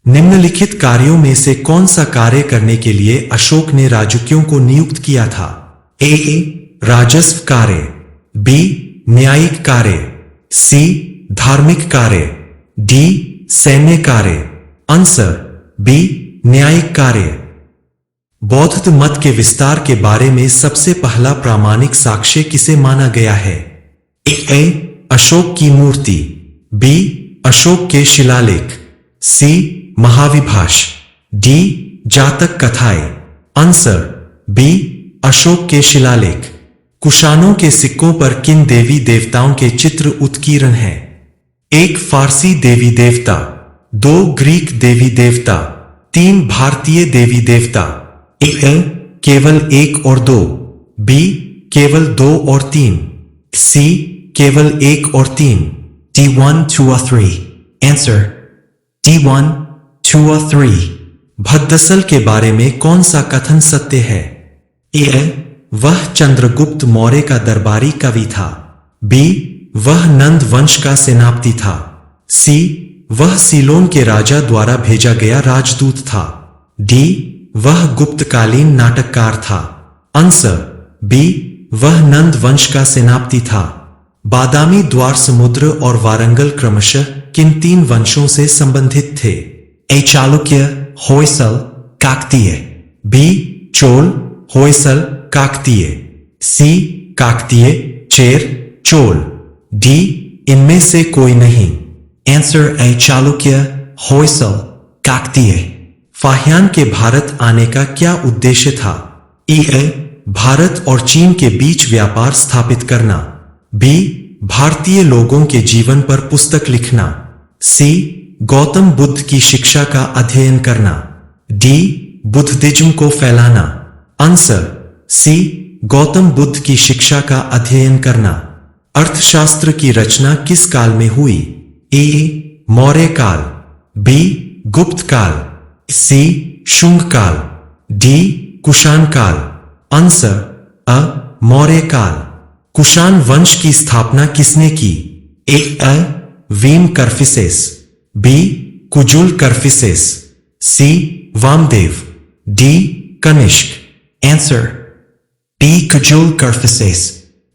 निम्नलिखित कार्यों में से कौन सा कार्य करने के लिए अशोक ने राजूक्यों को नियुक्त किया था? ए राजस्व कार्य, बी न्यायिक कार्य, सी धार्मिक कार्य, डी सैन्य कार्य। आंसर बी न्यायिक कार्य। बौद्ध मत के विस्तार के बारे में सबसे पहला प्रामाणिक साक्ष्य किसे माना गया है? ए अशोक की मूर्ति, बी अशोक के शिलालेख, सी महाविभाष, डी जातक कथाएं। आंसर बी अशोक के शिलालेख। कुषाणों के सिक्कों पर किन देवी देवताओं के चित्र उत्कीर्ण हैं? एक फारसी देवी देवता, दो ग्रीक देवी देवता, तीन भारतीय देवी देवता। ए केवल एक और दो, बी केवल दो और तीन, सी केवल एक और तीन। D1, 2 or 3. Answer D1, 2 or 3. भद्दसल के बारे में कौन सा कथन सत्य है? ए वह चंद्रगुप्त मौर्य का दरबारी कवि था, बी वह नंद वंश का सेनापति था, सी वह सीलोन के राजा द्वारा भेजा गया राजदूत था, डी वह गुप्तकालीन नाटककार था। आंसर बी वह नंद वंश का सेनापति था। बादामी द्वार समुद्र और वारंगल क्रमशः किन तीन वंशों से संबंधित थे? A Chalukya, Hoysala, Kakatiya, B Chola, Hoysala, Kakatiya, C Kakatiya, Chera, Chola, D इनमें से कोई नहीं। Answer A Chalukya, Hoysala, Kakatiya. Fahien के भारत आने का क्या उद्देश्य था? ए भारत और चीन के बीच व्यापार स्थापित करना, बी भारतीय लोगों के जीवन पर पुस्तक लिखना, सी गौतम बुद्ध की शिक्षा का अध्ययन करना, डी बुद्धिज्म को फैलाना। आंसर सी गौतम बुद्ध की शिक्षा का अध्ययन करना। अर्थशास्त्र की रचना किस काल में हुई? ए मौर्य काल, बी गुप्त काल, सी शुंग काल, डी कुषाण काल। आंसर अ मौर्य काल। कुषाण वंश की स्थापना किसने की? A Vima Kadphises, B Kujula Kadphises, C Vamadeva, D Kanishka. Answer D Kujula Kadphises.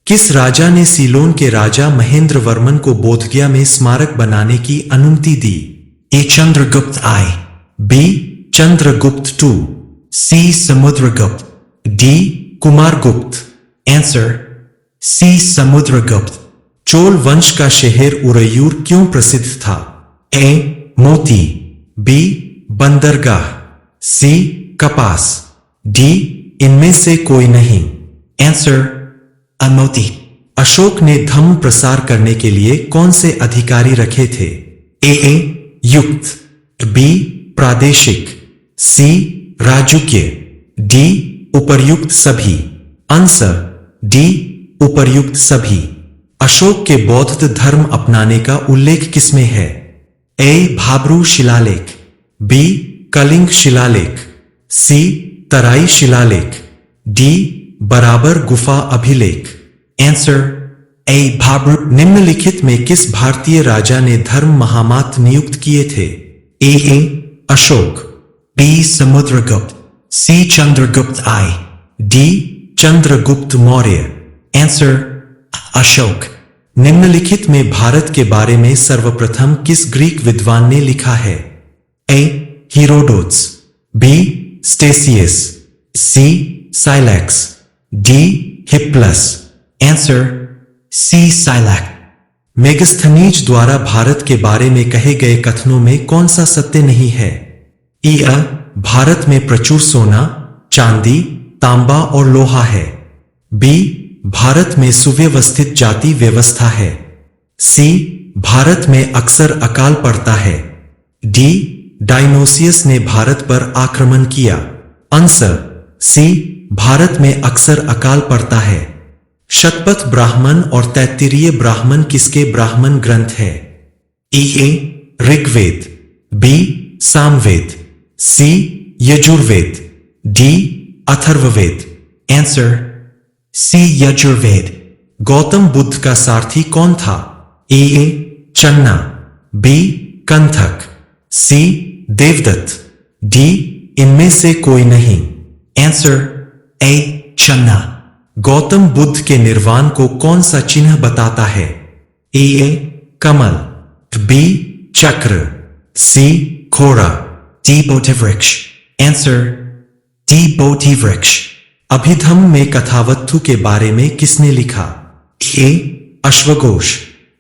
किस राजा ने सीलोन के राजा महेंद्र वर्मन को बोधगया में स्मारक बनाने की अनुमति दी? A Chandragupta I, B Chandragupta two, C Samudragupta, D Kumaragupta. Answer C Samudragupta. Chola वंश का शहर उरैयूर क्यों प्रसिद्ध था? ए मोती, बी बंदरगाह, सी कपास, डी इनमें से कोई नहीं। आंसर मोती। अशोक ने धम्म प्रसार करने के लिए कौन से अधिकारी रखे थे? ए युक्त, बी प्रादेशिक, सी राजूक्य, डी उपर्युक्त सभी। आंसर डी उपर्युक्त सभी। अशोक के बौद्ध धर्म अपनाने का उल्लेख किसमें है? ए भाब्रू शिलालेख, बी कलिंग शिलालेख, सी तराई शिलालेख, डी बराबर गुफा अभिलेख। Answer A Bhabru. निम्नलिखित में किस भारतीय राजा ने धर्म महामात नियुक्त किए थे? ए Ashoka, B Samudragupta, C Chandragupta I, D Chandragupta Maurya. Answer Ashok. निम्नलिखित में भारत के बारे में सर्वप्रथम किस ग्रीक विद्वान ने लिखा है? A Herodotus, B Ctesias, C Scylax, D Hippalus. Answer C Scylax. Megasthenes द्वारा भारत के बारे में कहे गए कथनों में कौन सा सत्य नहीं है? ए भारत में प्रचुर सोना, चांदी, तांबा और लोहा है, बी भारत में सुव्यवस्थित जाति व्यवस्था है, सी भारत में अक्सर अकाल पड़ता है, डी डायनोसियस ने भारत पर आक्रमण किया। आंसर सी भारत में अक्सर अकाल पड़ता है। शतपथ ब्राह्मण और तैत्तिरीय ब्राह्मण किसके ब्राह्मण ग्रंथ है? A Rigveda, B Samaveda, C Yajurveda, D Atharvaveda. Answer C Yajurveda. Gautam Buddha का सारथी कौन था? A Channa, B Kanthaka, C Devadatta, D इनमें से कोई नहीं। Answer A. Channa. Gautam Buddha के निर्वाण को कौन सा चिन्ह बताता है? ए कमल, बी चक्र, सी घोड़ा, D. Bodhivriksha. Answer D. Bodhivriksha. Abhidhamma में कथावत्थु के बारे में किसने लिखा? ए अश्वघोष,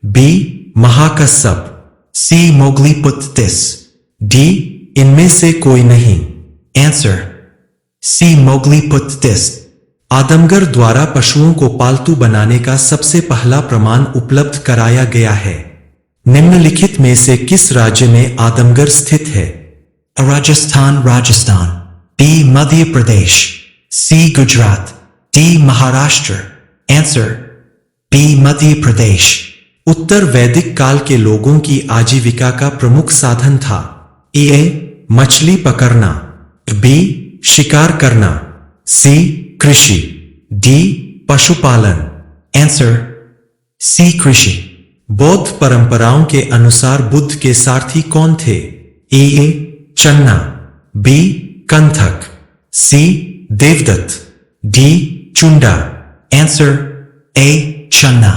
B Mahakashyapa, C. Mogliputtis. D इनमें से कोई नहीं। Answer C. Mogliputtis. आदमगर द्वारा पशुओं को पालतू बनाने का सबसे पहला प्रमाण उपलब्ध कराया गया है। निम्नलिखित में से किस राज्य में आदमगर स्थित है? Rajasthan, Rajasthan. B. Madhya Pradesh. C. Gujarat. D. Maharashtra. Answer B. Madhya Pradesh. उत्तर वैदिक काल के लोगों की आजीविका का प्रमुख साधन था। ए मछली पकड़ना, बी शिकार करना, सी कृषि, डी पशुपालन। Answer C. Krishi. बौद्ध परंपराओं के अनुसार बुद्ध के सारथी कौन थे? A Channa, B Kanthaka, C Devadatta, D Chunda. Answer A. Channa.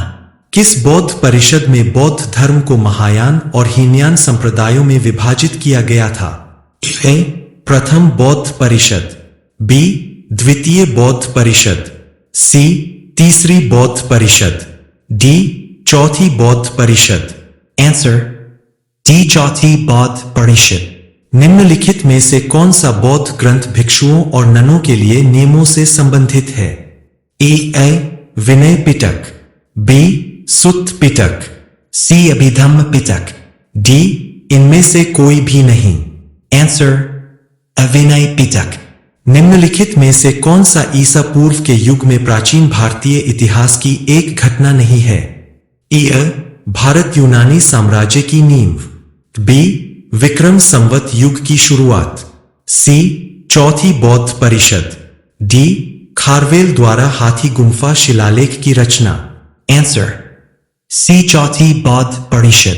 किस बौद्ध परिषद में बौद्ध धर्म को महायान और हीनयान संप्रदायों में विभाजित किया गया था? ए प्रथम बौद्ध परिषद, बी द्वितीय बौद्ध परिषद, सी तीसरी बौद्ध परिषद, डी चौथी बौद्ध परिषद। Answer D. Chauthi Bodh Parishad. निम्नलिखित में से कौन सा बौद्ध ग्रंथ भिक्षुओं और ननों के लिए नियमों से संबंधित है? ए विनय पिटक, बी सुत्त पिटक, C. Abhidhamma Pitak. डी इनमें से कोई भी नहीं। Answer Avinay Pitak. निम्नलिखित में से कौन सा ईसा पूर्व के युग में प्राचीन भारतीय इतिहास की एक घटना नहीं है? ए भारत यूनानी साम्राज्य की नींव, बी विक्रम संवत युग की शुरुआत, सी चौथी बौद्ध परिषद, डी खारवेल द्वारा हाथी गुम्फा शिलालेख की रचना। Answer C. Chauthi Bodh Parishad.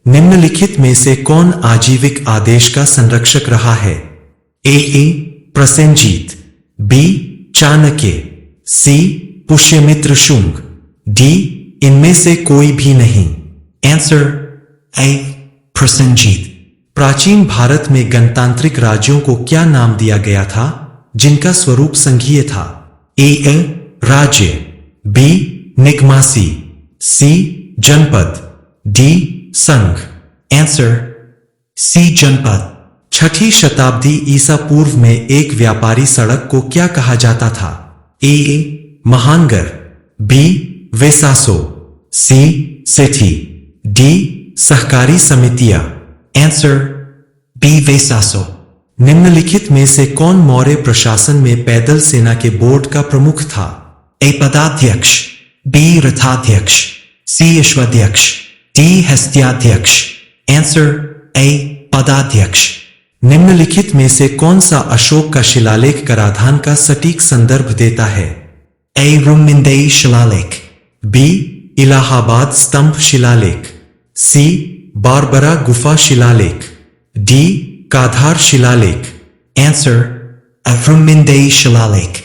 निम्नलिखित में से कौन आजीविक आदेश का संरक्षक रहा है? ए प्रसेनजीत, बी चाणक्य, सी पुष्यमित्र शुंग, डी इनमें से कोई भी नहीं। Answer A. Prasenjit. प्राचीन भारत में गणतांत्रिक राज्यों को क्या नाम दिया गया था जिनका स्वरूप संघीय था? ए राज्य, बी निगमासी, सी जनपद, डी संघ। Answer C. Janpad. छठी शताब्दी ईसा पूर्व में एक व्यापारी सड़क को क्या कहा जाता था? ए महानगर, बी वेसासो, सी सेठी, डी सहकारी समितियां। Answer B. Vesaso. निम्नलिखित में से कौन मौर्य प्रशासन में पैदल सेना के बोर्ड का प्रमुख था? A. Padadhyaksh. B. Rathadhyaksh. C. Ashwadhyaksh. D. Hastyadhyaksh. Answer A. Padadhyaksh. निम्नलिखित में से कौन सा अशोक का शिलालेख कराधान का सटीक संदर्भ देता है? A. Rummindei Shilalekh. B Allahabad स्तंभ शिलालेख, सी बारबरा गुफा शिलालेख, डी काधार शिलालेख। Answer A. Rummindei Shilalekh.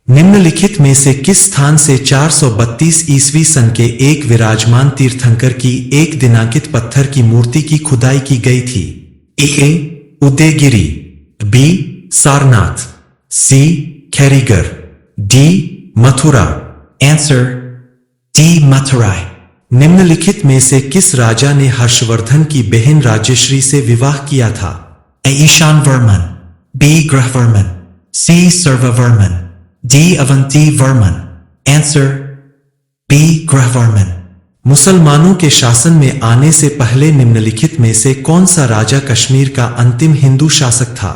निम्नलिखित में से किस स्थान से 432 ईस्वी सन के एक विराजमान तीर्थंकर की एक दिनांकित पत्थर की मूर्ति की खुदाई की गई थी? A Udayagiri, B Sarnath, C Khairigarh, D Mathura. Answer D. Mathurai. निम्नलिखित में से किस राजा ने हर्षवर्धन की बहन राजश्री से विवाह किया था? A. Ishanvarman. B. Grahvarman. C. Sarvavarman. D. Avantivarman. Answer B. Grahvarman. मुसलमानों के शासन में आने से पहले निम्नलिखित में से कौन सा राजा कश्मीर का अंतिम हिंदू शासक था?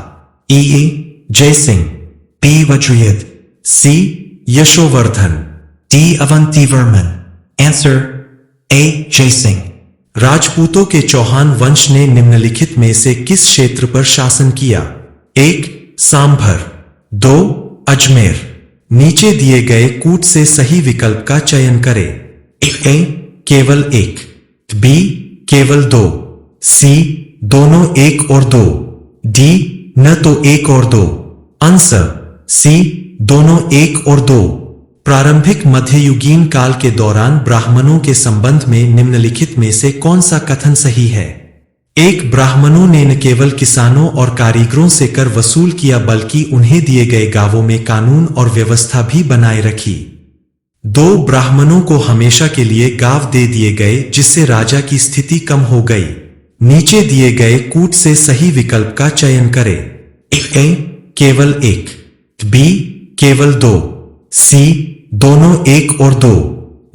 ए जय Singh, B. Vajrayadh. C Yashovardhan, D. Avantivarman. Answer A. Jai Singh. राजपूतों के चौहान वंश ने निम्नलिखित में से किस क्षेत्र पर शासन किया? 1. सांभर, 2. अजमेर। नीचे दिए गए कूट से सही विकल्प का चयन करें। ए केवल 1, बी केवल 2, सी दोनों 1 और 2, डी न तो एक और दो। आंसर सी दोनों एक और दो। प्रारंभिक मध्ययुगीन काल के दौरान ब्राह्मणों के संबंध में निम्नलिखित में से कौन सा कथन सही है? एक, ब्राह्मणों ने न केवल किसानों और कारीगरों से कर वसूल किया बल्कि उन्हें दिए गए गांवों में कानून और व्यवस्था भी बनाए रखी। 2, ब्राह्मणों को हमेशा के लिए गांव दे दिए गए जिससे राजा की स्थिति कम हो गई। नीचे दिए गए कूट से सही विकल्प का चयन करें। ए केवल एक, बी केवल दो, सी दोनों एक और दो,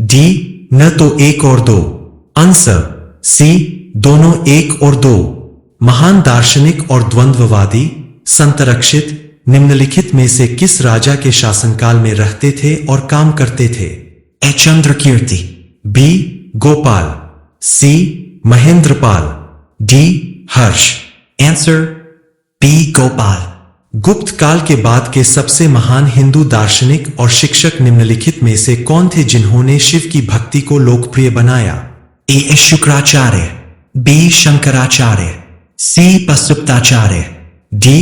डी न तो एक और दो। आंसर सी दोनों एक और दो। महान दार्शनिक और द्वंद्ववादी संतरक्षित निम्नलिखित में से किस राजा के शासनकाल में रहते थे और काम करते थे? A Chandrakirti, B Gopal, C Mahendrapala, D Harsha. Answer B Gopal. Gupta काल के बाद के सबसे महान हिंदू दार्शनिक और शिक्षक निम्नलिखित में से कौन थे जिन्होंने शिव की भक्ति को लोकप्रिय बनाया? A Shukracharya, B Shankaracharya, C Pashupatacharya, D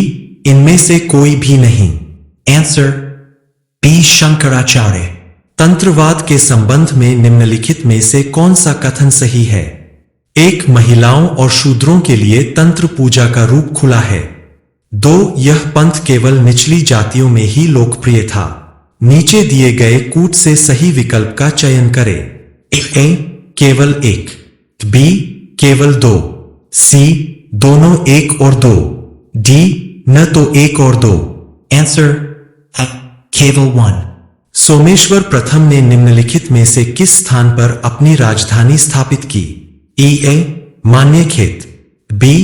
इनमें से कोई भी नहीं। Answer B Shankaracharya. तंत्रवाद के संबंध में निम्नलिखित में से कौन सा कथन सही है? एक, महिलाओं और शूद्रों के लिए तंत्र पूजा का रूप खुला है। 2, यह पंथ केवल निचली जातियों में ही लोकप्रिय था। नीचे दिए गए कूट से सही विकल्प का चयन करें। ए केवल एक, बी केवल दो, सी दोनों एक और दो, डी न तो एक और दो। आंसर केवल वन। सोमेश्वर प्रथम ने निम्नलिखित में से किस स्थान पर अपनी राजधानी स्थापित की? A Manyakheta, B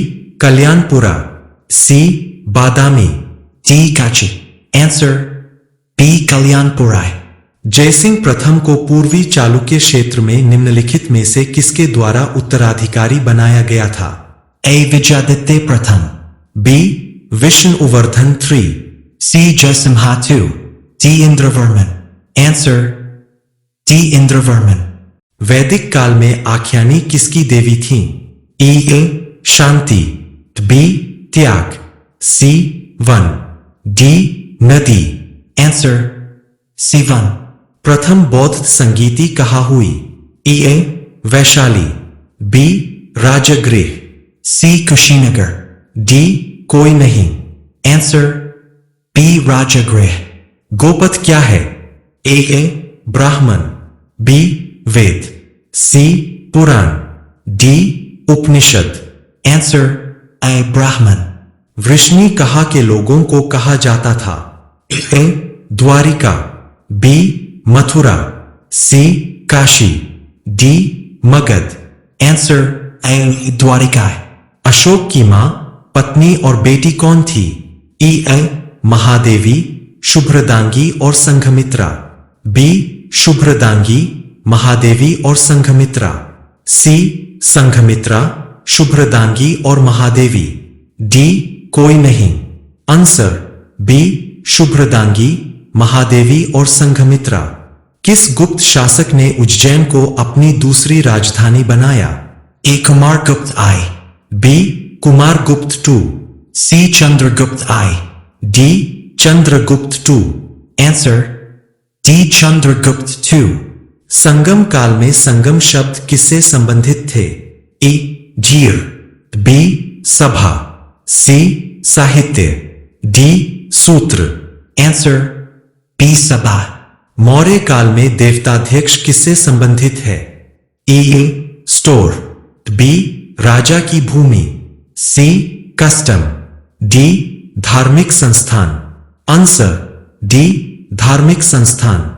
Kalyanpura, C Badami, D Kanchi. Answer B Kalyanpura. Jaysingh प्रथम को पूर्वी चालुक्य क्षेत्र में निम्नलिखित में से किसके द्वारा उत्तराधिकारी बनाया गया था? ए विजयादित्य प्रथम, B Vishnuvardhana 3, C Jayasimha 2, D Indravarman. Answer D Indravarman. वैदिक काल में आख्यानी किसकी देवी थीं? ए शांति, बी त्याग, सी वन, डी नदी। आंसर सी वन। प्रथम बौद्ध संगीति कहाँ हुई? A Vaishali, B Rajgriha, C Kushinagar, D कोई नहीं। Answer B Rajgriha. गोपथ क्या है? A Brahmana, B Veda, C Purana, D Upanishad. Answer A Brahmana. Vrishni कहाँ के लोगों को कहा जाता था? A Dwarka, B Mathura, C Kashi, D Magadha. Answer A Dwarka. Ashoka की मां, पत्नी और बेटी कौन थी? ए महादेवी, शुभ्रदांगी और संघमित्रा, बी शुभ्रदांगी, महादेवी और संघमित्रा, सी संघमित्रा, शुभ्रदांगी और महादेवी, डी कोई नहीं। आंसर बी शुभ्रदांगी, महादेवी और संघमित्रा। किस गुप्त शासक ने उज्जैन को अपनी दूसरी राजधानी बनाया? A Kumaragupta I, B Kumaragupta 2, C Chandragupta I, D Chandragupta 2। Answer D Chandragupta 2। Sangam काल में संगम शब्द किससे संबंधित थे? ए जीर, बी सभा, सी साहित्य, डी सूत्र। आंसर बी सभा। मौर्य काल में देवताध्यक्ष किससे संबंधित है? ए स्टोर, बी राजा की भूमि, सी कस्टम, डी धार्मिक संस्थान। आंसर डी धार्मिक संस्थान।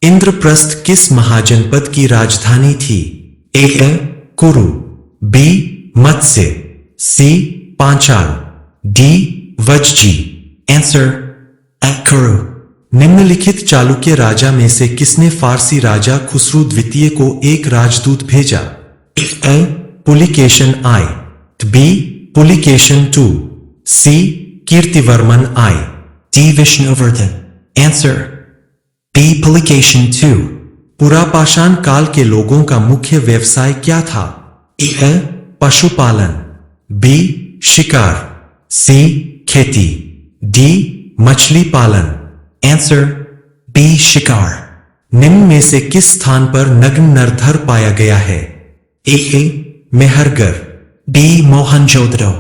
इंद्रप्रस्थ किस महाजनपद की राजधानी थी? ए कुरु, बी मत्स्य, सी पांचाल, डी वज्जी। आंसर कुरु। निम्नलिखित चालुक्य राजा में से किसने फारसी राजा खुसरू द्वितीय को एक राजदूत भेजा? A Pulakeshin I, B Pulakeshin 2, C Kirtivarman I, D Vishnuvardhana. Answer B Pulakeshin 2। पुरापाषाण काल के लोगों का मुख्य व्यवसाय क्या था? ए पशुपालन, बी शिकार, सी खेती, डी मछली पालन। Answer B. Shikar. निम्न में से किस स्थान पर नग्न नरधर पाया गया है? A Mehrgarh, B. Mohenjo-daro.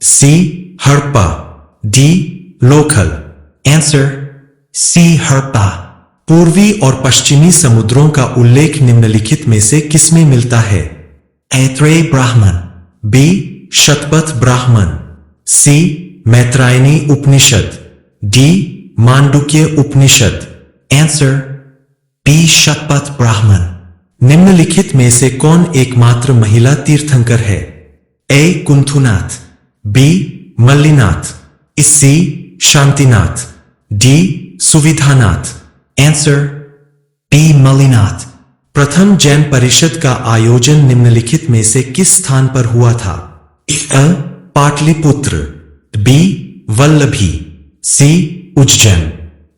C Harappa, D Lothal. Answer C. Harappa. पूर्वी और पश्चिमी समुद्रों का उल्लेख निम्नलिखित में से किसमें मिलता है? Aithray Brahman. B Shatapatha Brahmana, सी मैत्रायणी उपनिषद, डी मांडुक्य उपनिषद। Answer B. Shatpat Brahman. निम्नलिखित में से कौन एकमात्र महिला तीर्थंकर है? A Kunthunath, B Mallinath, C Shantinath, D Suvidhinath. Answer B. Malinath. प्रथम जैन परिषद का आयोजन निम्नलिखित में से किस स्थान पर हुआ था? अ Pataliputra, B Vallabhi, C Ujjain,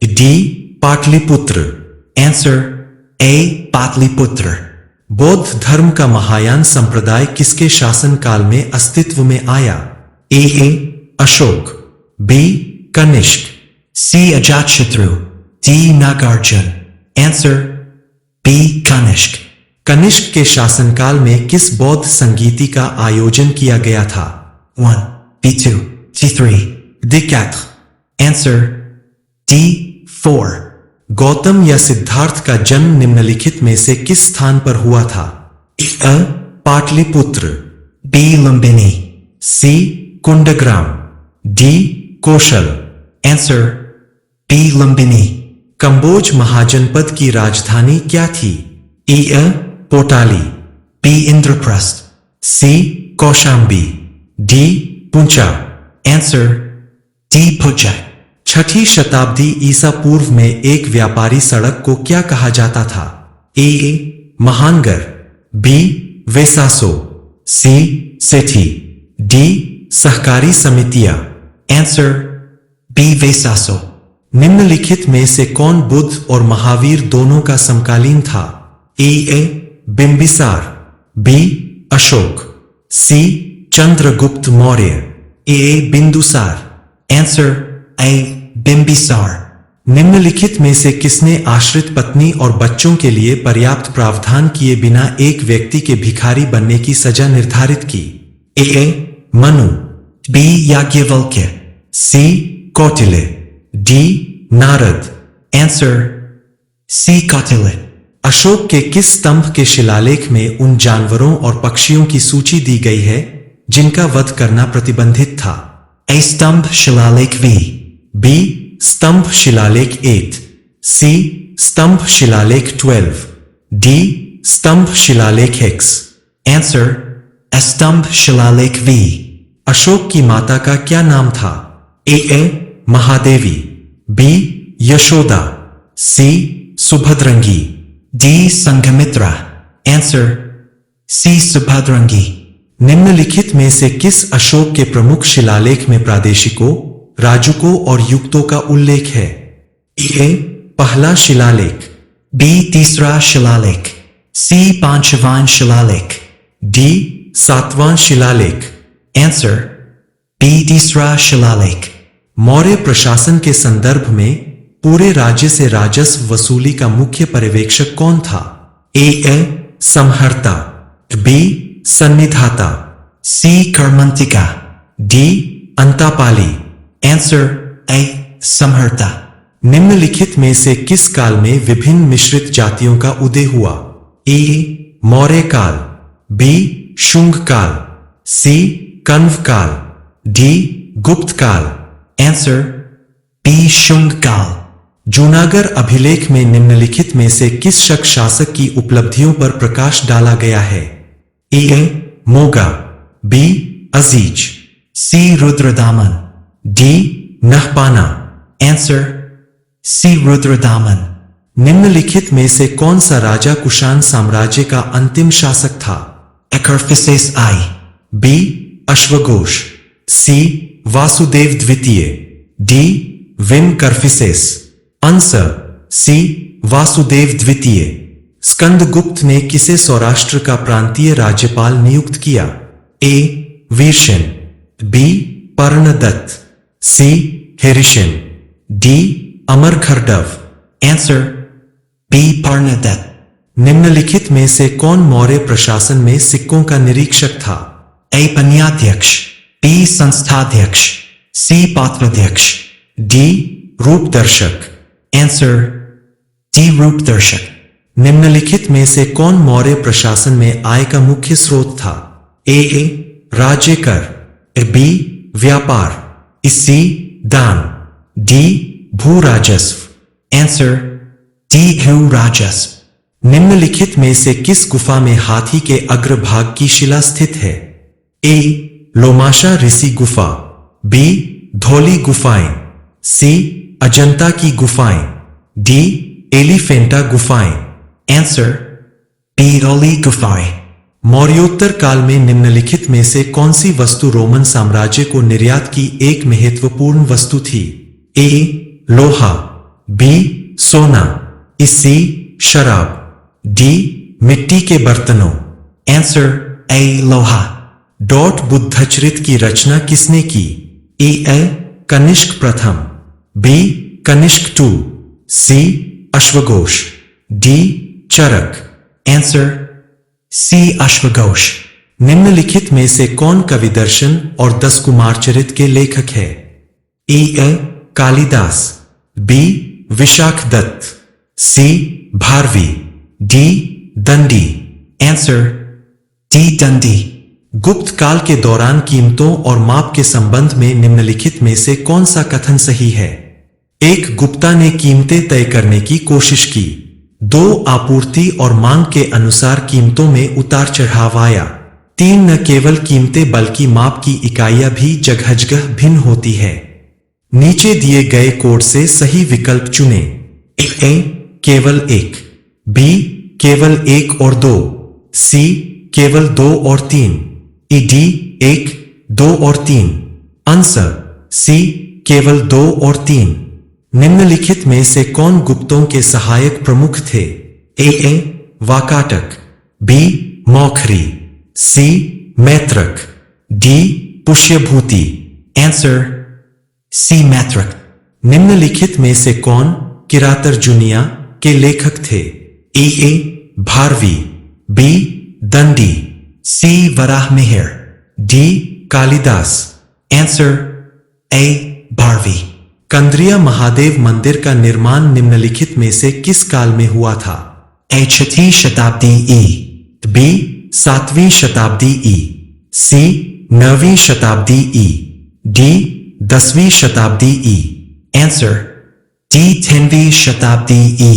D Pataliputra. Answer A. Patliputra. बौद्ध धर्म का महायान संप्रदाय किसके शासनकाल में अस्तित्व में आया? A Ashoka, B Kanishka, C. Ajatashatru. D. Nagarjuna. Answer B. Kanishk. Kanishka के शासनकाल में किस बौद्ध संगीति का आयोजन किया गया था? 1. B2. C3. दिक्याथ। Answer D. 4. Gautam या सिद्धार्थ का जन्म निम्नलिखित में से किस स्थान पर हुआ था? अ Pataliputra, B. Lumbini. C Kundagram, D Kaushal. Answer B. Lumbini. Kamboja महाजनपद की राजधानी क्या थी? A Potali, B. Indraprasth. C Kaushambi, D Puncha. Answer D. Pujak. छठी शताब्दी ईसा पूर्व में एक व्यापारी सड़क को क्या कहा जाता था? ए महानगर, बी वेसासो, सी सेठी, डी सहकारी समितियां। Answer B. Vesaso. निम्नलिखित में से कौन बुद्ध और महावीर दोनों का समकालीन था? A Bimbisara, B Ashoka, C Chandragupta Maurya, A Bindusara. Answer A. Bimbisar. निम्नलिखित में से किसने आश्रित पत्नी और बच्चों के लिए पर्याप्त प्रावधान किए बिना एक व्यक्ति के भिखारी बनने की सजा निर्धारित की? A Manu, B. Yagyavalkya. C Kautilya, D Narad. Answer C. Kautilya. Ashoka के किस स्तंभ के शिलालेख में उन जानवरों और पक्षियों की सूची दी गई है जिनका वध करना प्रतिबंधित था? A. Stambh Shilalekh V. B स्तंभ शिलालेख 8, सी स्तंभ शिलालेख 12, डी स्तंभ शिलालेख X। Answer A. Stambh Shilalekh V. Ashok की माता का क्या नाम था? ए महादेवी, बी यशोदा, सी सुभद्रंगी, D. Sanghamitra. Answer C. Subhadrangi. निम्नलिखित में से किस अशोक के प्रमुख शिलालेख में प्रादेशिकों, राजुकों और युक्तों का उल्लेख है? ए पहला शिलालेख, B. Tisra Shilalekh. C. Panchavan Shilalekh. D सातवां शिलालेख। Answer B. Tisra Shilalekh. Maurya प्रशासन के संदर्भ में पूरे राज्य से राजस्व वसूली का मुख्य पर्यवेक्षक कौन था? A Samaharta, B Sannidhata, C. Karmantika. D Antapali. Answer A. Samharta. निम्नलिखित में से किस काल में विभिन्न मिश्रित जातियों का उदय हुआ? ए मौर्य काल, बी शुंग काल, सी कण्व काल, डी गुप्त काल। Answer B. Shung Kal. Junagadh अभिलेख में निम्नलिखित में से किस शक शासक की उपलब्धियों पर प्रकाश डाला गया है? A Moga, B Aziz, C. Rudradaman. D Nahapana. Answer C. Rudradaman. निम्नलिखित में से कौन सा राजा कुषाण साम्राज्य का अंतिम शासक था? Akarphises I. बी अश्वघोष, सी वासुदेव द्वितीय, D Vima Kadphises. Answer C Vasudeva द्वितीय। स्कंदगुप्त ने किसे सौराष्ट्र का प्रांतीय राज्यपाल नियुक्त किया? ए वीरसेन, बी पर्णदत्त, सी हिरिशिन, डी अमरखर्डव। Answer B. Parnadat. निम्नलिखित में से कौन मौर्य प्रशासन में सिक्कों का निरीक्षक था? A. Panyadhyaksh, B. Sansthadyaksh, C. Patradyaksh, D Rupadarshak. Answer D. Roopdarshak. निम्नलिखित में से कौन मौर्य प्रशासन में आय का मुख्य स्रोत था? ए राज्य कर, बी व्यापार, सी दान, डी भू राजस्व। Answer D. Bhu Rajasv. निम्नलिखित में से किस गुफा में हाथी के अग्रभाग की शिला स्थित है? ए लोमाशा ऋषि गुफा, बी धौली गुफाएं, सी अजंता की गुफाएं, डी एलिफेंटा गुफाएं। Answer B. Oli Gufai. मौर्योत्तर काल में निम्नलिखित में से कौन सी वस्तु रोमन साम्राज्य को निर्यात की एक महत्वपूर्ण वस्तु थी? ए लोहा, बी सोना, सी शराब, डी मिट्टी के बर्तनों। Answer A. Loha. बुद्धचरित की रचना किसने की? ए कनिष्क प्रथम, बी कनिष्क टू, सी अश्वघोष, D Charaka. Answer C. Ashwaghosh. निम्नलिखित में से कौन कविदर्शन और 10 कुमार चरित के लेखक है? ए कालिदास, बी विशाख दत्त, सी भारवी, डी दंडी। Answer D. Dundee. गुप्त काल के दौरान कीमतों और माप के संबंध में निम्नलिखित में से कौन सा कथन सही है? एक गुप्ता ने कीमतें तय करने की कोशिश की, 2 आपूर्ति और मांग के अनुसार कीमतों में उतार चढ़ाव आया, 3 न केवल कीमतें बल्कि माप की इकाइयां भी जगह भिन्न होती है। नीचे दिए गए कोड से सही विकल्प चुनें। ए केवल 1, बी केवल 1 और 2, सी केवल 2 और 3, डी 1, 2 और 3, आंसर सी केवल 2 और 3। निम्नलिखित में से कौन गुप्तों के सहायक प्रमुख थे? A Vakataka, B Maukhari, C Maitraka, D Pushyabhuti. Answer C. Matrak. निम्नलिखित में से कौन किरातर्जुनिया के लेखक थे? A Bharavi, B Dandi, C. Varahmihir. D Kalidasa. Answer A. Bharvi. Kandariya Mahadev मंदिर का निर्माण निम्नलिखित में से किस काल में हुआ था? A. Chati Shatabdi E. B 7वीं शताब्दी ई, सी 9वीं शताब्दी ई, डी 10वीं शताब्दी ई। Answer D. 10वीं शताब्दी E.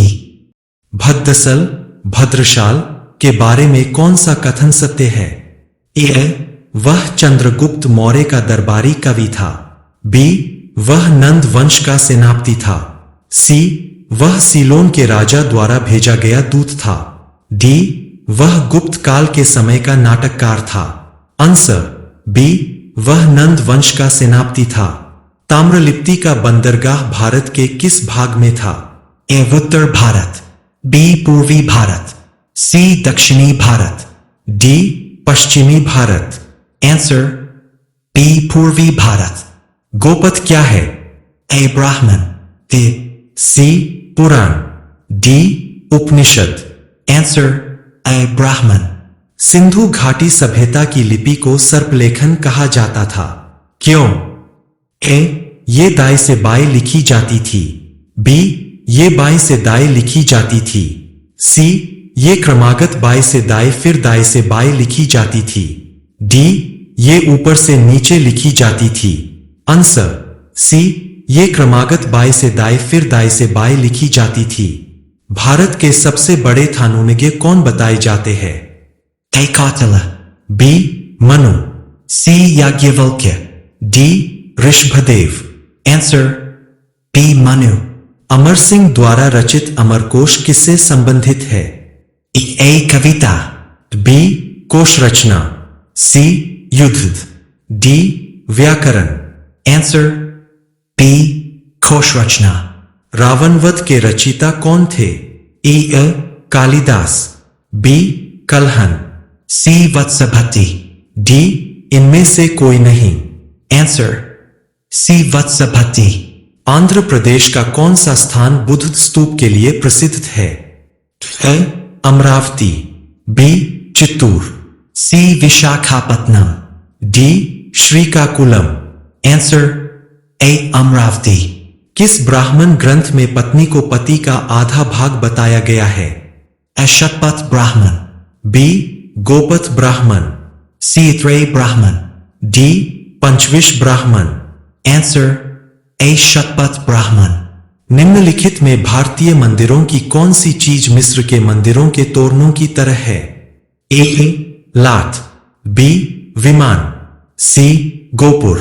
भद्दसल भद्रशाल के बारे में कौन सा कथन सत्य है? ए वह चंद्रगुप्त मौर्य का दरबारी कवि था, बी वह नंद वंश का सेनापति था, सी वह सीलोन के राजा द्वारा भेजा गया दूत था, डी वह गुप्त काल के समय का नाटककार था। आंसर बी वह नंद वंश का सेनापति था। ताम्रलिप्ति का बंदरगाह भारत के किस भाग में था? A. Uttar Bharat, B. पूर्वी भारत, C. दक्षिणी भारत, डी पश्चिमी भारत। Answer B. पूर्वी भारत। गोपथ क्या है? A. ब्राह्मण, वेद, C Purana, D Upanishad. Answer A. ब्राह्मण। सिंधु घाटी सभ्यता की लिपि को सर्पलेखन कहा जाता था, क्यों? ए ये दाएं से बाएं लिखी जाती थी, बी ये बाएं से दाएं लिखी जाती थी, सी ये क्रमागत बाएं से दाएं फिर दाएं से बाएं लिखी जाती थी, डी ये ऊपर से नीचे लिखी जाती थी। आंसर सी ये क्रमागत बाएं से दाएं फिर दाएं से बाएं लिखी जाती थी। भारत के सबसे बड़े थानोमेगे कौन बताए जाते हैं? A. Kautala, B Manu, C. Yajnavalkya, D Rishabhdev. Answer B. Manu। Amar Singh द्वारा रचित अमरकोश किससे संबंधित है? A. कविता, बी कोश रचना, सी युद्ध, डी व्याकरण। Answer B. कोश रचना। रावणवध के रचयिता कौन थे? A Kalidasa, B Kalhana, C. Vatsabhatti, D इनमें से कोई नहीं। Answer सी वत्सभट्टी। आंध्र प्रदेश का कौन सा स्थान बुद्ध स्तूप के लिए प्रसिद्ध है? A. Amaravati, B. Chittoor, C Visakhapatnam. D. Srikakulam. Answer A Amaravati. किस ब्राह्मण ग्रंथ में पत्नी को पति का आधा भाग बताया गया है? शतपथ ब्राह्मण। बी. गोपथ ब्राह्मण, सी त्रय ब्राह्मण। डी. पंचविश ब्राह्मण। Answer A Shatapatha Brahmana. निम्नलिखित में भारतीय मंदिरों की कौन सी चीज मिस्र के मंदिरों के तोरणों की तरह है? ए. लात, बी. विमान, सी. गोपुर,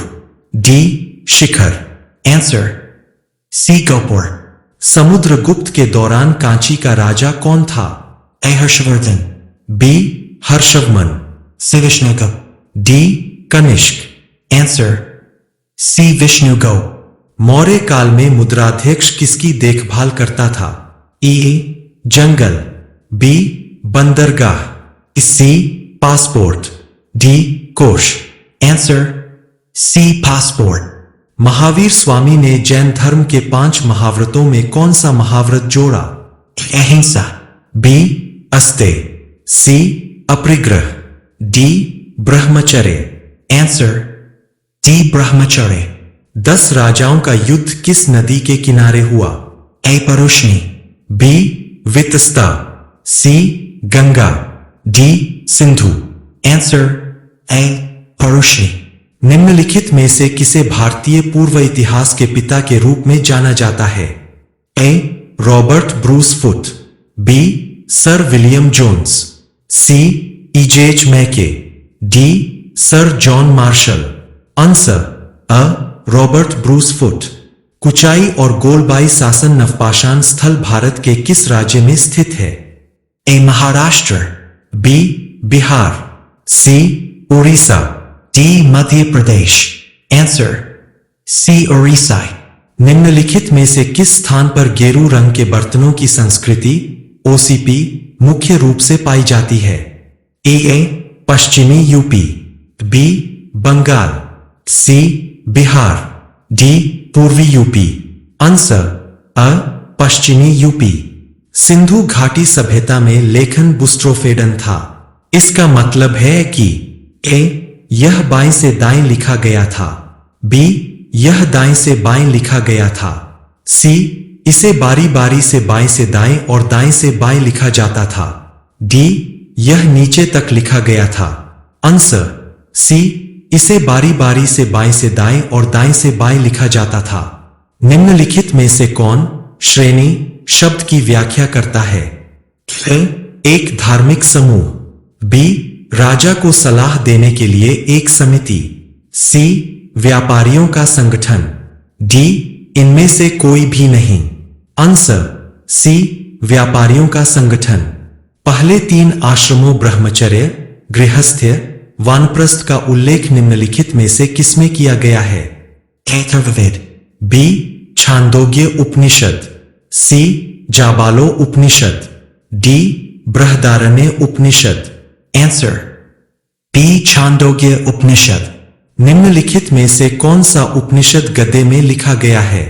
डी. शिखर। आंसर सी गोपुर। समुद्रगुप्त के दौरान कांची का राजा कौन था? A Harshavardhana, B. Harshavarman, C Vishnugupta, D. Kanishka. Answer C Vishnugupta. Maurya काल में मुद्राध्यक्ष किसकी देखभाल करता था? ए. जंगल, बी. बंदरगाह, सी. Passport, D. कोष। Answer C passport. Mahavir Swami ने जैन धर्म के 5 महाव्रतों में कौन सा महाव्रत जोड़ा? अहिंसा, बी. अस्ते, सी. अपरिग्रह, डी. ब्रह्मचर्य। आंसर डी ब्रह्मचर्य। 10 राजाओं का युद्ध किस नदी के किनारे हुआ? A Parushni, B. Vitasta, C. Ganga, D. Sindhu. Answer A Parushni. निम्नलिखित में से किसे भारतीय पूर्व इतिहास के पिता के रूप में जाना जाता है? A. Robert Bruce Foote, B. Sir William Jones, C. इजेज Mackay, D. Sir John Marshall. Answer अ. Robert Bruce Foote. कुचाई और गोलबाई शासन नवपाषाण स्थल भारत के किस राज्य में स्थित है? A Maharashtra, B. Bihar, C. Orissa, D Madhya Pradesh. Answer C Orissa. निम्नलिखित में से किस स्थान पर गेरू रंग के बर्तनों की संस्कृति ओसीपी मुख्य रूप से पाई जाती है? ए. पश्चिमी यूपी, बी. बंगाल, सी. बिहार, डी. पूर्वी यूपी। आंसर अ. पश्चिमी यूपी। सिंधु घाटी सभ्यता में लेखन बुस्ट्रोफेडन था। इसका मतलब है कि ए. यह बाएं से दाएं लिखा गया था, बी. यह दाएं से बाएं लिखा गया था, सी. इसे बारी बारी से बाएं से दाएं और दाएं से बाएं लिखा जाता था, डी. यह नीचे तक लिखा गया था। Answer C. इसे बारी बारी से बाएं से दाएं और दाएं से बाएं लिखा जाता था। निम्नलिखित में से कौन श्रेणी शब्द की व्याख्या करता है? ए. एक धार्मिक समूह, बी. राजा को सलाह देने के लिए एक समिति, सी. व्यापारियों का संगठन, डी. इनमें से कोई भी नहीं। Answer C. व्यापारियों का संगठन। पहले 3 आश्रमों ब्रह्मचर्य, गृहस्थ्य, वानप्रस्थ का उल्लेख निम्नलिखित में से किसमें किया गया है? अथर्ववेद, बी. छांदोग्य उपनिषद, सी. जाबालो उपनिषद, डी. बृहदारण्य उपनिषद। आंसर बी छांदोग्य उपनिषद। निम्नलिखित में से कौन सा उपनिषद गद्य में लिखा गया है?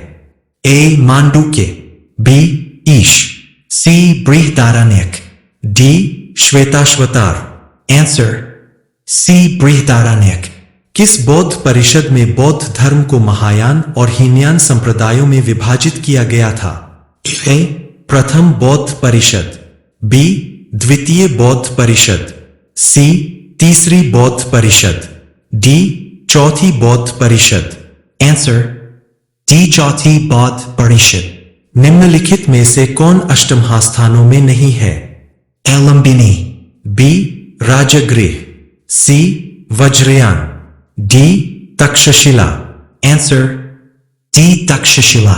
A. Mandukya, B. Isha, C. Brihadaranyaka, D. Shvetashvatara. Answer C. Brihadaranyaka. किस बौद्ध परिषद में बौद्ध धर्म को महायान और हीनयान संप्रदायों में विभाजित किया गया था? ए. प्रथम बौद्ध परिषद, बी. द्वितीय बौद्ध परिषद, सी. तीसरी बौद्ध परिषद, डी. चौथी बौद्ध परिषद। आंसर डी चौथी बौद्ध परिषद। निम्नलिखित में से कौन अष्टमहास्थानों में नहीं है? A. Lumbini, B. Rajgriha, C. Vajrayana, D. Takshashila. Answer D Takshashila.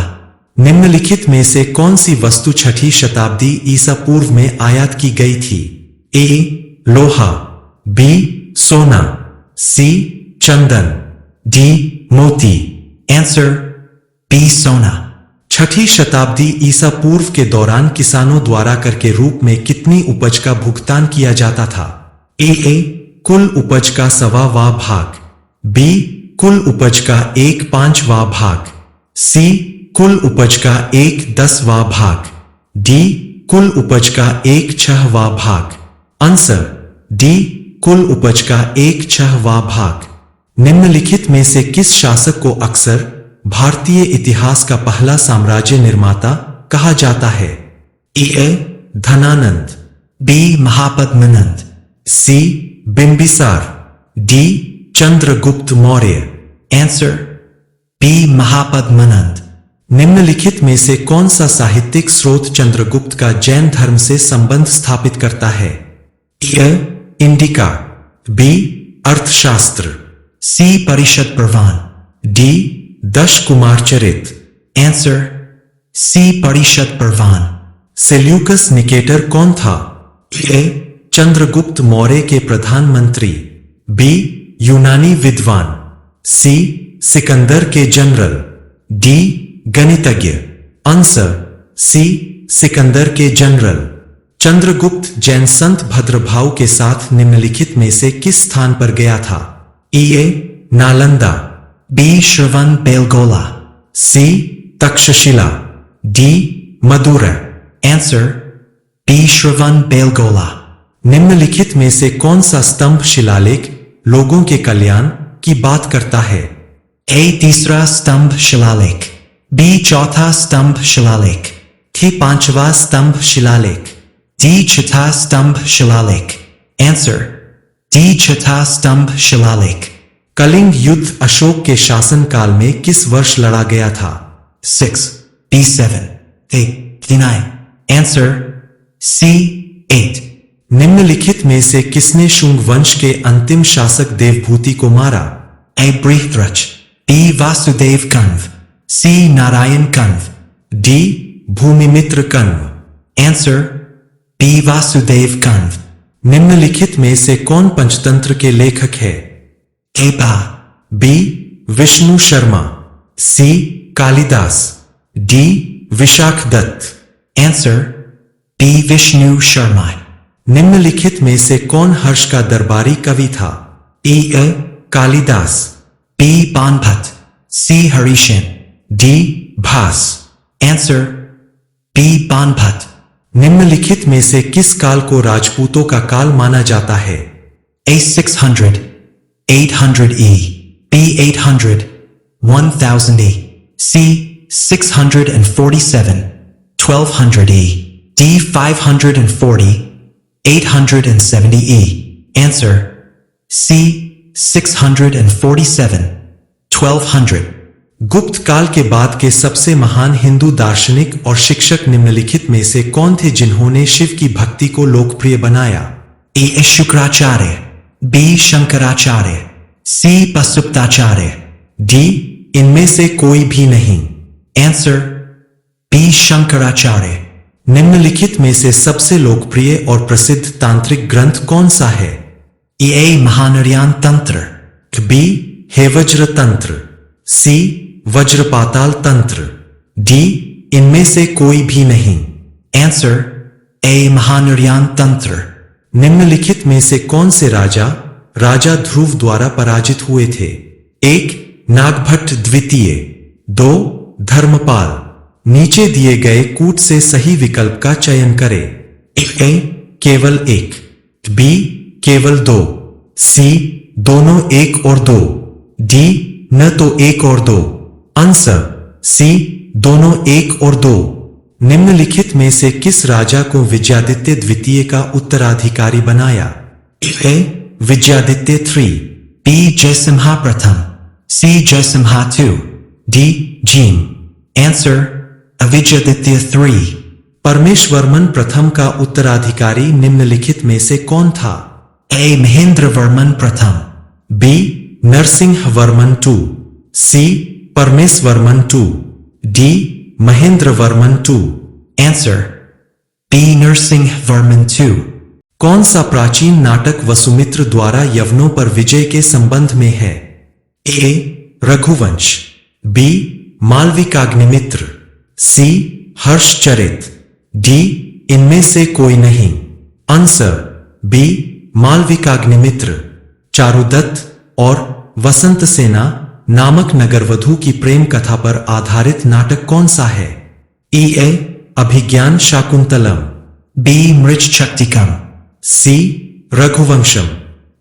निम्नलिखित में से कौन सी वस्तु 6ठी शताब्दी ईसा पूर्व में आयात की गई थी? ए. लोहा, बी. सोना, सी. चंदन, डी. मोती। आंसर बी सोना। 6ठी शताब्दी ईसा पूर्व के दौरान किसानों द्वारा कर के रूप में कितनी उपज का भुगतान किया जाता था? ए. कुल उपज का 1/4 भाग, बी. कुल उपज का 1/5वां भाग, सी कुल उपज का 1/10वां भाग, डी कुल उपज का 1/6वां भाग। आंसर डी कुल उपज का 1/6वां भाग। निम्नलिखित में से किस शासक को अक्सर भारतीय इतिहास का पहला साम्राज्य निर्माता कहा जाता है? A Dhanananda, B Mahapadmananda, C Bimbisara, D Chandragupta Maurya. Answer B Mahapadmananda. निम्नलिखित में से कौन सा साहित्यिक स्रोत चंद्रगुप्त का जैन धर्म से संबंध स्थापित करता है? ए इंडिका, बी अर्थशास्त्र, सी परिषद प्रवान, डी दश कुमार चरित। आंसर सी परिषद प्रवान। सेल्यूकस निकेटर कौन था? ए चंद्रगुप्त मौर्य के प्रधानमंत्री, बी यूनानी विद्वान, सी सिकंदर के जनरल, डी गणितज्ञ। आंसर सी सिकंदर के जनरल। चंद्रगुप्त जैन संत भद्रभाव के साथ निम्नलिखित में से किस स्थान पर गया था? A Nalanda, B Shravana Belagola, C Takshashila, D Madurai. Answer B Shravana Belagola. निम्नलिखित में से कौन सा स्तंभ शिलालेख लोगों के कल्याण की बात करता है? ए तीसरा स्तंभ शिलालेख, बी चौथा स्तंभ शिलालेख, सी पांचवा स्तंभ शिलालेख, डी छठा स्तंभ शिलालेख। आंसर डी छठा स्तंभ शिलालेख। कलिंग युद्ध अशोक के शासनकाल में किस वर्ष लड़ा गया था? 6 B7 8 आंसर सी 8। निम्नलिखित में से किसने शुंग वंश के अंतिम शासक देवभूति को मारा? A Brihadratha, B Vasudeva Kanva, C Narayana Kanva, D Bhumimitra Kanva. Answer B Vasudeva Kanva. निम्नलिखित में से कौन पंचतंत्र के लेखक है? ए बा, B Vishnu Sharma, C Kalidasa, D Vishakha Datta. Answer B Vishnu Sharma. निम्नलिखित में से कौन हर्ष का दरबारी कवि था? A Kalidasa, B Banabhatta, C Harisena, D Bhasa. Answer B Banabhatta. निम्नलिखित में से किस काल को राजपूतों का काल माना जाता है? ए 600 800 E, B 800 1000 E, C 647 1200 E, D 540 870 E. Answer C 647 1200। गुप्त काल के बाद के सबसे महान हिंदू दार्शनिक और शिक्षक निम्नलिखित में से कौन थे जिन्होंने शिव की भक्ति को लोकप्रिय बनाया? A Shukracharya, B Shankaracharya, C Pashupatacharya, D इनमें से कोई भी नहीं। Answer B Shankaracharya. निम्नलिखित में से सबसे लोकप्रिय और प्रसिद्ध तांत्रिक ग्रंथ कौन सा है? ए महानर्यान तंत्र, बी हेवज्र तंत्र, सी वज्रपाताल तंत्र, डी इनमें से कोई भी नहीं। आंसर ए महानर्यान तंत्र। निम्नलिखित में से कौन से राजा ध्रुव द्वारा पराजित हुए थे? 1 नागभट्ट द्वितीय, 2 धर्मपाल। नीचे दिए गए कूट से सही विकल्प का चयन करें। ए केवल 1, बी केवल 2, सी दोनों 1 और 2, डी न तो 1 और 2। आंसर सी दोनों 1 और 2। निम्नलिखित में से किस राजा को विजयादित्य द्वितीय का उत्तराधिकारी बनाया? ए विजयादित्य 3, बी जयसिम्हा प्रथम, सी जयसिम्हा 2, डी जीम। आंसर अविजयादित्य 3। परमेश्वरवर्मन प्रथम का उत्तराधिकारी निम्नलिखित में से कौन था? ए महेंद्रवर्मन प्रथम, B Narasimhavarman 2, C Parameshvaravarman 2, D Mahendravarman 2। Answer B Narasimhavarman 2। कौन सा प्राचीन नाटक वसुमित्र द्वारा यवनों पर विजय के संबंध में है? ए रघुवंश, बी मालविकाग्निमित्र, सी हर्षचरित, डी इनमें से कोई नहीं। Answer B Malavikagnimitra. चारुदत्त और वसंत सेना नामक नगरवधू की प्रेम कथा पर आधारित नाटक कौन सा है? ए अभिज्ञान शाकुंतलम, B. Mrichchaktikam, सी रघुवंशम,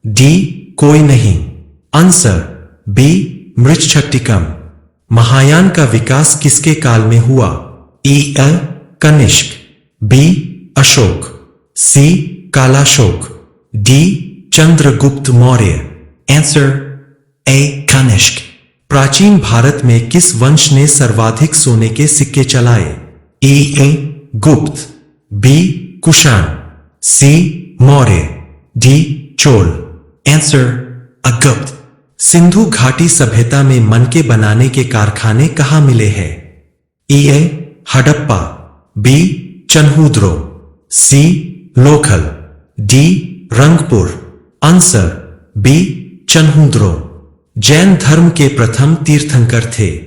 डी कोई नहीं। Answer B मृच्छट्टिकम। महायान का विकास किसके काल में हुआ? A Kanishka, B Ashoka, C Kalashoka, D Chandragupta Maurya. Answer A. Kanishk, प्राचीन भारत में किस वंश ने सर्वाधिक सोने के सिक्के चलाए? A Gupta, B Kushan, C Maurya, D Chola. Answer A. Gupt, Sindhu घाटी सभ्यता में मनके बनाने के कारखाने कहाँ मिले हैं? A Harappa, B Chanhudaro, C Lothal, D Rangpur. Answer B Chanhudaro. Jain धर्म के प्रथम तीर्थंकर थे?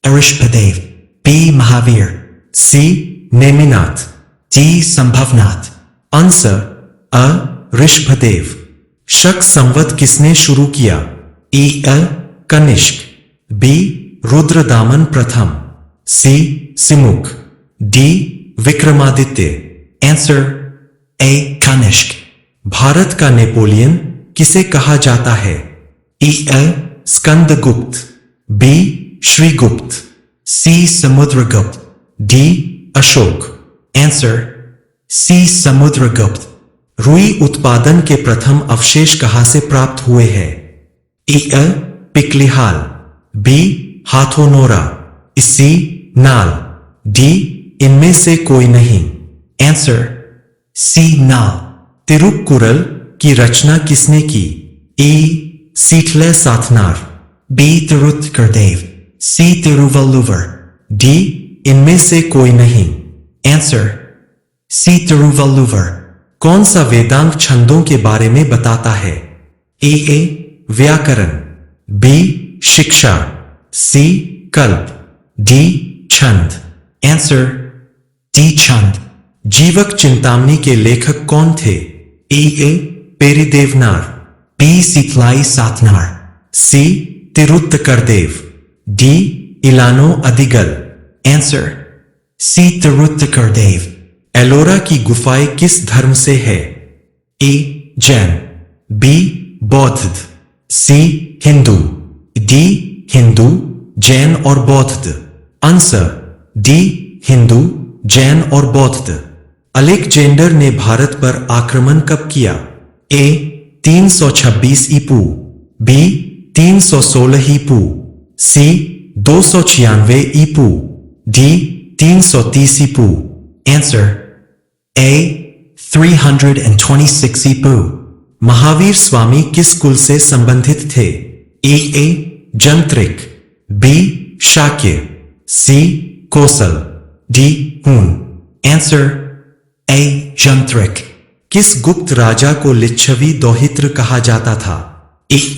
Arishpadev, B. Mahavir, C Neminath, D. Sambhavnath. Answer अ ऋषभदेव। शक संवत किसने शुरू किया? ए कनिष्क, बी रुद्रदामन प्रथम, C Simuka, D Vikramaditya. Answer A. Kanishk, Bharat का नेपोलियन किसे कहा जाता है? A Skandagupta, B Shrigupta, C. Samudragupt, D Ashoka. Answer C. Samudragupt, रुई उत्पादन के प्रथम अवशेष कहां से प्राप्त हुए हैं? ए पिकलिहाल, बी हाथोनोरा, सी नाल, डी इनमें से कोई नहीं। Answer C. Nal, तिरुक्कुरल की रचना किसने की? ए सीठले साथनार, B. Tirutkardev, C. Tiruvalluvar. D इनमें से कोई नहीं। Answer C. Tiruvalluvar. कौन सा वेदांग छंदों के बारे में बताता है? ए व्याकरण, बी शिक्षा, सी कल्प, डी छंद। Answer D. Chand, जीवक चिंतामणि के लेखक कौन थे? A Perundevanar, B. Sitlai Satnar, C Tiruttakkadevar, D Ilango Adigal. Answer C. Tirutkardev. Ellora की गुफाएं किस धर्म से है? ए जैन, बी बौद्ध, सी हिंदू, डी हिंदू जैन और बौद्ध। आंसर डी हिंदू जैन और बौद्ध। अलेक्जेंडर ने भारत पर आक्रमण कब किया? ए 326 ईपू, बी 316 ईपू, सी 296 ईपू, डी 330 ईपू। Answer A. 326 Ipu. Mahavir Swami किस कुल से संबंधित थे? ए जंत्रिक, बी शाक्य, सी कोसल, डी हून। Answer A. Jantrik. किस गुप्त राजा को लिच्छवी दौहित्र कहा जाता था? A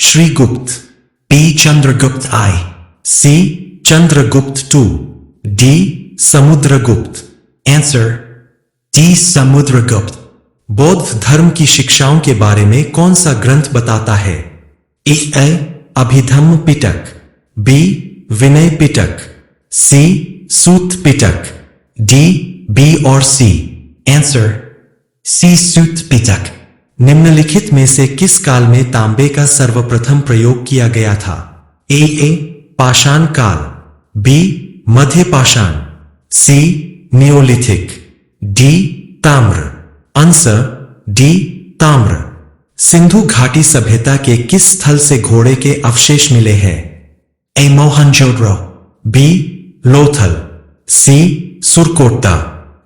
Shrigupta, B. Chandragupt I, C Chandragupta two, D Samudragupta. Answer D. Samudragupt. बौद्ध धर्म की शिक्षाओं के बारे में कौन सा ग्रंथ बताता है? ए अभिधम्म पिटक, बी विनय पिटक, सी सूत पिटक, डी बी और सी। Answer C. Sut Pitak. निम्नलिखित में से किस काल में तांबे का सर्वप्रथम प्रयोग किया गया था? ए पाषाण काल, बी मध्य पाषाण, सी नियोलिथिक, डी ताम्र। आंसर डी ताम्र। सिंधु घाटी सभ्यता के किस स्थल से घोड़े के अवशेष मिले हैं? A. Mohenjo-daro, B Lothal, C Surkotada,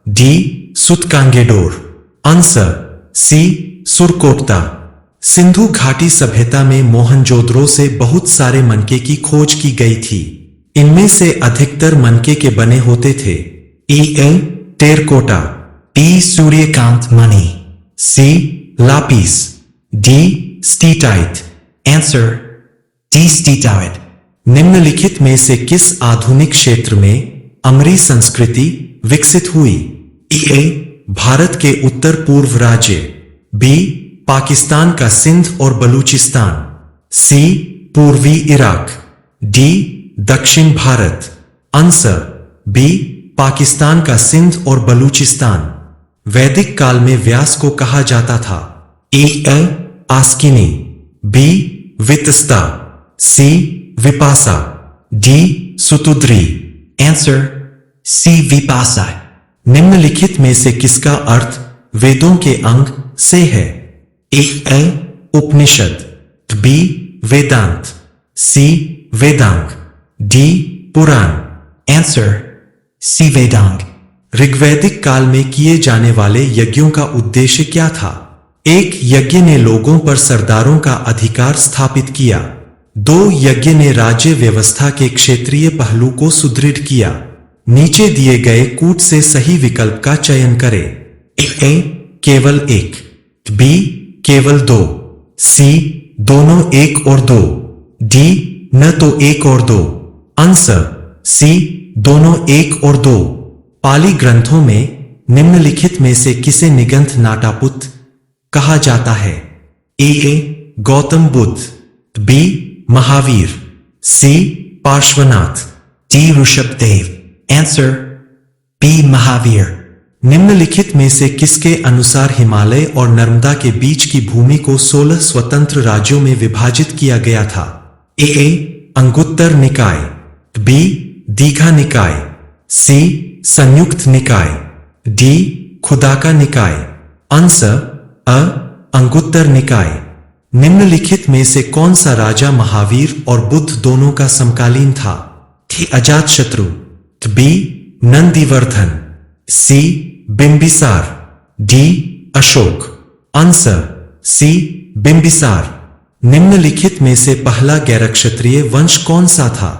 D Sutkagendor. Answer C Surkotada. Sindhu घाटी सभ्यता में मोहनजोदड़ो से बहुत सारे मनके की खोज की गई थी। इनमें से अधिकतर मनके के बने होते थे। A terracotta, B. Suryakant Mani, C lapis, D steatite. Answer D. Steatite. निम्नलिखित में से किस आधुनिक क्षेत्र में अमरी संस्कृति विकसित हुई? ए भारत के उत्तर पूर्व राज्य, बी पाकिस्तान का सिंध और बलूचिस्तान, सी पूर्वी इराक, डी दक्षिण भारत, आंसर बी पाकिस्तान का सिंध और बलूचिस्तान। वैदिक काल में व्यास को कहा जाता था A Askini, B Vitasta, C Vipasha, D Shutudri. Answer C. Vipasa. निम्नलिखित में से किसका अर्थ वेदों के अंग से है? ए उपनिषद, बी वेदांत, सी वेदांग, डी पुराण। Answer C. Vedang. ऋग्वैदिक काल में किए जाने वाले यज्ञों का उद्देश्य क्या था? एक यज्ञ ने लोगों पर सरदारों का अधिकार स्थापित किया। दो यज्ञ ने राज्य व्यवस्था के क्षेत्रीय पहलू को सुदृढ़ किया। नीचे दिए गए कूट से सही विकल्प का चयन करें। ए केवल एक, बी केवल दो, सी दोनों एक और दो, डी न तो एक और दो। आंसर सी दोनों एक और दो। पाली ग्रंथों में निम्नलिखित में से किसे निगंथ नाटापुत कहा जाता है? ए गौतम बुद्ध, बी महावीर, सी Parshvanath, D. Rishabdev. Answer B. Mahavir. निम्नलिखित में से किसके अनुसार हिमालय और नर्मदा के बीच की भूमि को 16 स्वतंत्र राज्यों में विभाजित किया गया था? ए अंगुत्तर निकाय, बी दीघा निकाय, सी संयुक्त निकाय, डी खुदाका निकाय। आंसर अ अंगुत्तर निकाय। निम्नलिखित में से कौन सा राजा महावीर और बुद्ध दोनों का समकालीन था? Ajatashatru, B Nandivardhana, C Bimbisara, D Ashoka. Answer C Bimbisara. निम्नलिखित में से पहला गैरक्षत्रिय वंश कौन सा था?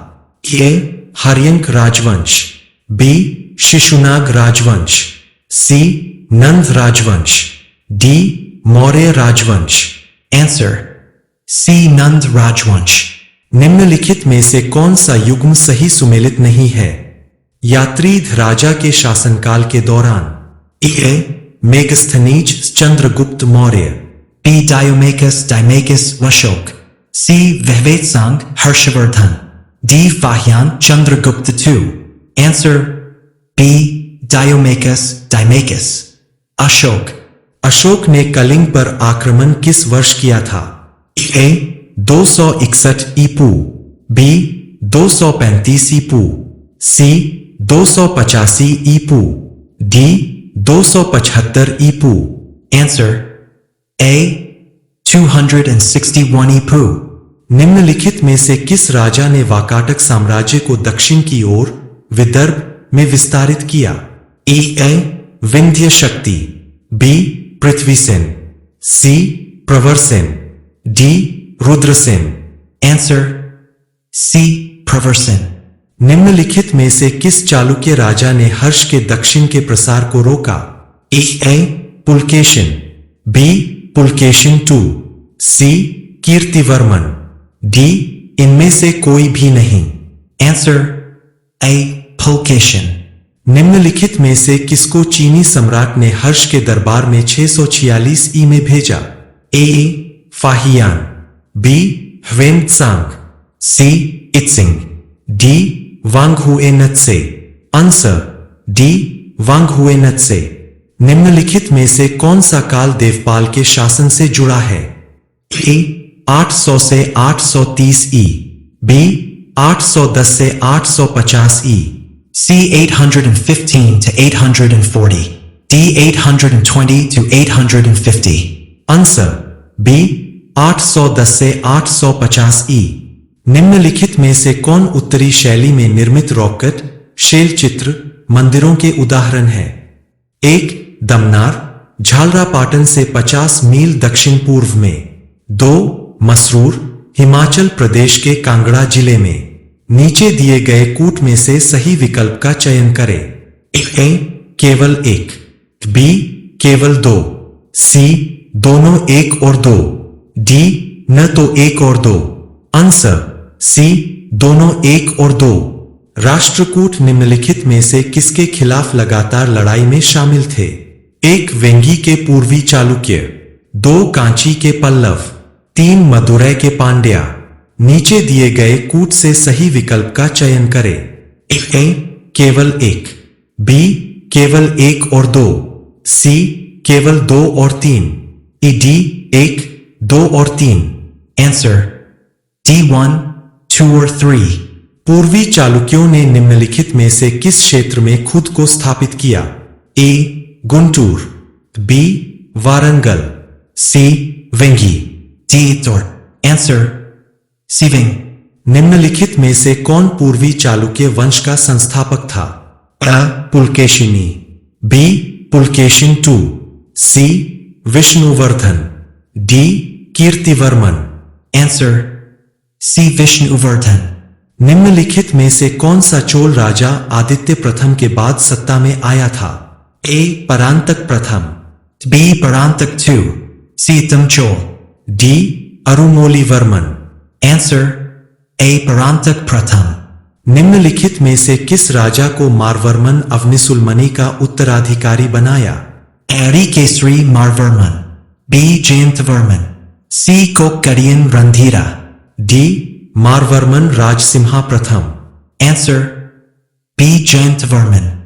ए हर्यंक राजवंश, बी शिशुनाग राजवंश, सी नंद राजवंश, डी मौर्य राजवंश। Answer C. Nand Rajvansh. निम्नलिखित में से कौन सा युग्म सही सुमेलित नहीं है? यात्रीध राजा के शासनकाल के दौरान? A Megasthenes Chandragupta Maurya, B. Diomachus Dimachus Vashok, C. Vivetsang Harshavardhan, D. Fahyan Chandragupta II. Answer B. Diomachus Dimachus. Ashok. Ashok ने कलिंग पर आक्रमण किस वर्ष किया था? ए 261 ईपू, बी 235 ईपू, सी 285 ईपू, डी 275 ईपू। Answer A. 261 Ipu. निम्नलिखित में से किस राजा ने वाकाटक साम्राज्य को दक्षिण की ओर विदर्भ में विस्तारित किया? A Vindhya Shakti, B Prithvisena, C Pravarasena, D Rudrasena. Answer C. Pravarsen. निम्नलिखित में से किस चालुक्य राजा ने हर्ष के दक्षिण के प्रसार को रोका? ए पुलकेशिन, बी पुलकेशिन II, सी कीर्तिवर्मन, डी इनमें से कोई भी नहीं। Answer A. Pulkeshin. निम्नलिखित में से किसको चीनी सम्राट ने हर्ष के दरबार में 646 ई में भेजा? A Fahien, B Hiuen Tsang, C I Tsing, D Wang Hiuen Tse. Answer D Wang Hiuen Tse. निम्नलिखित में से कौन सा काल देवपाल के शासन से जुड़ा है? ए 800 से 830 ई, बी 810 से 850 ई, C. 815 to 840, D. 820 to 850. Answer B 810 से 850 ई। निम्नलिखित में से कौन उत्तरी शैली में निर्मित रॉकेट शैल चित्र मंदिरों के उदाहरण है? एक दमनार झालरापाटन से 50 मील दक्षिण पूर्व में, दो मसरूर हिमाचल प्रदेश के कांगड़ा जिले में। नीचे दिए गए कूट में से सही विकल्प का चयन करें। ए केवल एक, बी केवल दो, सी दोनों एक और दो, डी न तो एक और दो। आंसर सी दोनों एक और दो। राष्ट्रकूट निम्नलिखित में से किसके खिलाफ लगातार लड़ाई में शामिल थे? एक वेंगी के पूर्वी चालुक्य, दो कांची के पल्लव, तीन मदुरै के पांड्या, नीचे दिए गए कूट से सही विकल्प का चयन करें। ए केवल एक, बी केवल एक और दो, सी केवल दो और तीन, डी एक, दो और तीन। Answer D1, 2 or 3. पूर्वी चालुक्यों ने निम्नलिखित में से किस क्षेत्र में खुद को स्थापित किया? ए गुंटूर, बी वारंगल, सी Vengi, D. Tor. Answer Siving. निम्नलिखित में से कौन पूर्वी चालुक्य वंश का संस्थापक था? अ Pulakeshin, B Pulakeshin II, C Vishnuvardhana, D Kirtivarman. Answer C. Vishnuvardhan. निम्नलिखित में से कौन सा चोल राजा आदित्य प्रथम के बाद सत्ता में आया था? ए परांतक प्रथम, B. Parantak II, C. Tamchol. D Arumolivarman. Answer A. Parantak Pratham. निम्नलिखित में से किस राजा को मारवर्मन अवनिसुलमणि का उत्तराधिकारी बनाया? Ari Kesri Marvarman, B. Jayantavarman, C. Kokkadiyan Randhira. D Maravarman Rajasimha प्रथम। Answer B. Jayantavarman.